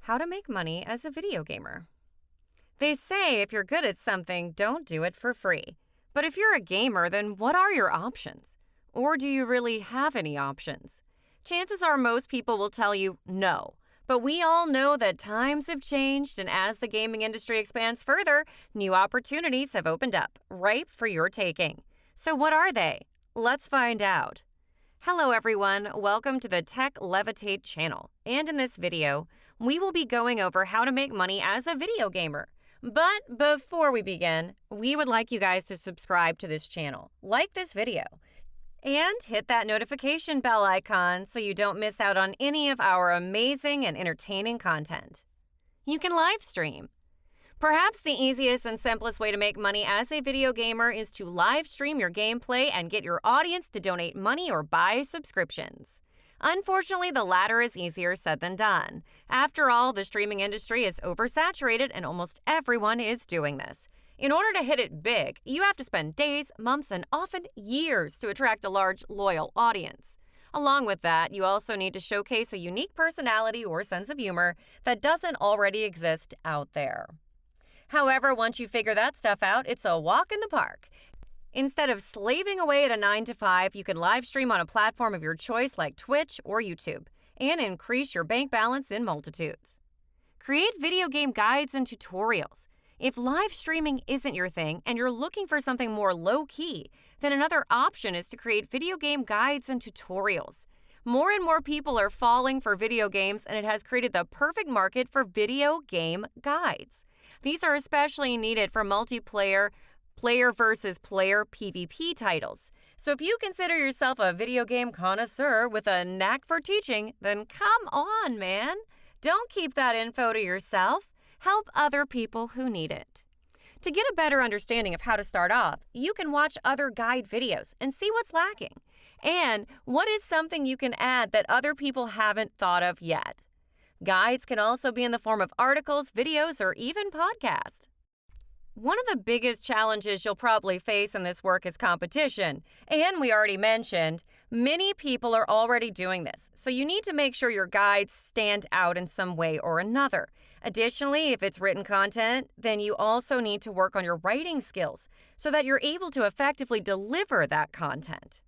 how to make money as a video gamer. They say if you're good at something, don't do it for free. But if you're a gamer, then what are your options? Or do you really have any options? Chances are most people will tell you no. But we all know that times have changed, and as the gaming industry expands further, new opportunities have opened up, ripe for your taking. So what are they? Let's find out. Hello everyone, welcome to the Tech Levitate channel. And in this video, we will be going over how to make money as a video gamer. But before we begin, we would like you guys to subscribe to this channel, like this video, and hit that notification bell icon so you don't miss out on any of our amazing and entertaining content. You can live stream. Perhaps the easiest and simplest way to make money as a video gamer is to live stream your gameplay and get your audience to donate money or buy subscriptions. Unfortunately, the latter is easier said than done. After all, the streaming industry is oversaturated and almost everyone is doing this. In order to hit it big, you have to spend days, months, and often years to attract a large, loyal audience. Along with that, you also need to showcase a unique personality or sense of humor that doesn't already exist out there. However, once you figure that stuff out, it's a walk in the park. Instead of slaving away at a 9-to-5, you can live stream on a platform of your choice like Twitch or YouTube and increase your bank balance in multitudes. Create video game guides and tutorials. If live streaming isn't your thing and you're looking for something more low-key, then another option is to create video game guides and tutorials. More and more people are falling for video games, and it has created the perfect market for video game guides. These are especially needed for multiplayer, player versus player PvP titles. So if you consider yourself a video game connoisseur with a knack for teaching, then come on, man. Don't keep that info to yourself. Help other people who need it. To get a better understanding of how to start off, you can watch other guide videos and see what's lacking. And what is something you can add that other people haven't thought of yet. Guides can also be in the form of articles, videos, or even podcasts. One of the biggest challenges you'll probably face in this work is competition. And we already mentioned, many people are already doing this, so you need to make sure your guides stand out in some way or another. Additionally, if it's written content, then you also need to work on your writing skills so that you're able to effectively deliver that content.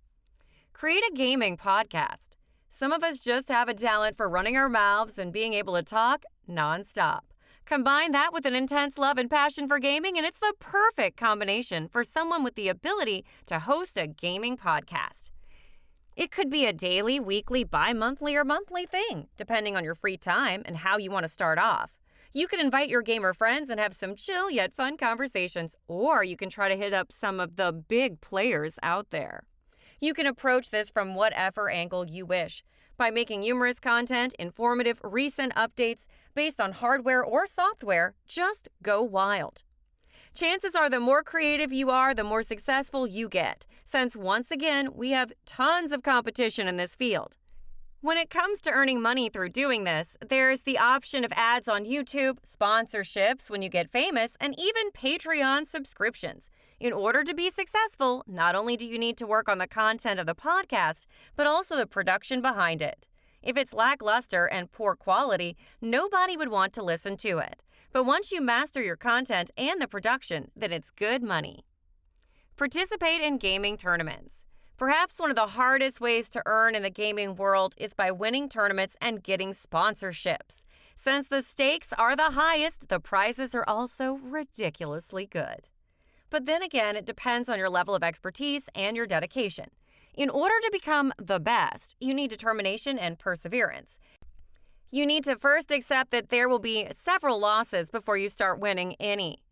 Create a gaming podcast. Some of us just have a talent for running our mouths and being able to talk nonstop. Combine that with an intense love and passion for gaming, and it's the perfect combination for someone with the ability to host a gaming podcast. It could be a daily, weekly, bi-monthly, or monthly thing, depending on your free time and how you want to start off. You can invite your gamer friends and have some chill yet fun conversations, or you can try to hit up some of the big players out there. You can approach this from whatever angle you wish. By making humorous content, informative, recent updates based on hardware or software, just go wild. Chances are the more creative you are, the more successful you get, since once again, we have tons of competition in this field. When it comes to earning money through doing this, there's the option of ads on YouTube, sponsorships when you get famous, and even Patreon subscriptions. In order to be successful, not only do you need to work on the content of the podcast, but also the production behind it. If it's lackluster and poor quality, nobody would want to listen to it. But once you master your content and the production, then it's good money. Participate in gaming tournaments. Perhaps one of the hardest ways to earn in the gaming world is by winning tournaments and getting sponsorships. Since the stakes are the highest, the prizes are also ridiculously good. But then again, it depends on your level of expertise and your dedication. In order to become the best, you need determination and perseverance. You need to first accept that there will be several losses before you start winning any.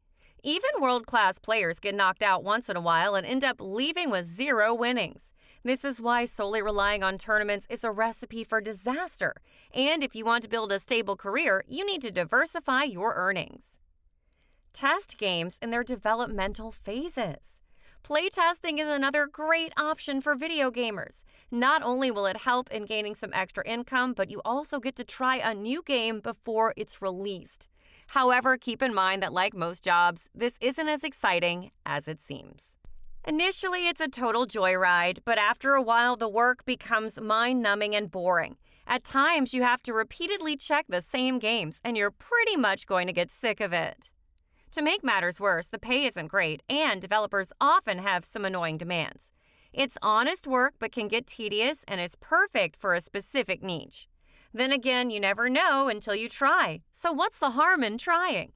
Even world-class players get knocked out once in a while and end up leaving with 0 winnings. This is why solely relying on tournaments is a recipe for disaster. And if you want to build a stable career, you need to diversify your earnings. Test games in their developmental phases. Playtesting is another great option for video gamers. Not only will it help in gaining some extra income, but you also get to try a new game before it's released. However, keep in mind that like most jobs, this isn't as exciting as it seems. Initially, it's a total joyride, but after a while, the work becomes mind-numbing and boring. At times, you have to repeatedly check the same games, and you're pretty much going to get sick of it. To make matters worse, the pay isn't great, and developers often have some annoying demands. It's honest work but can get tedious and is perfect for a specific niche. Then again, you never know until you try, so what's the harm in trying?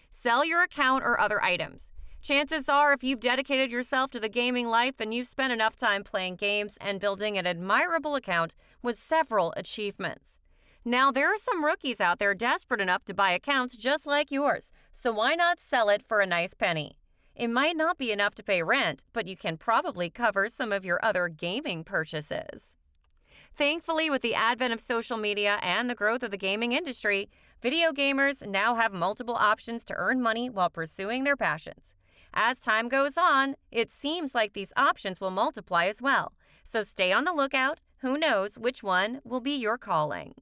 Sell your account or other items. Chances are, if you've dedicated yourself to the gaming life, then you've spent enough time playing games and building an admirable account with several achievements. Now, there are some rookies out there desperate enough to buy accounts just like yours, so why not sell it for a nice penny? It might not be enough to pay rent, but you can probably cover some of your other gaming purchases. Thankfully, with the advent of social media and the growth of the gaming industry, video gamers now have multiple options to earn money while pursuing their passions. As time goes on, it seems like these options will multiply as well. So stay on the lookout. Who knows which one will be your calling?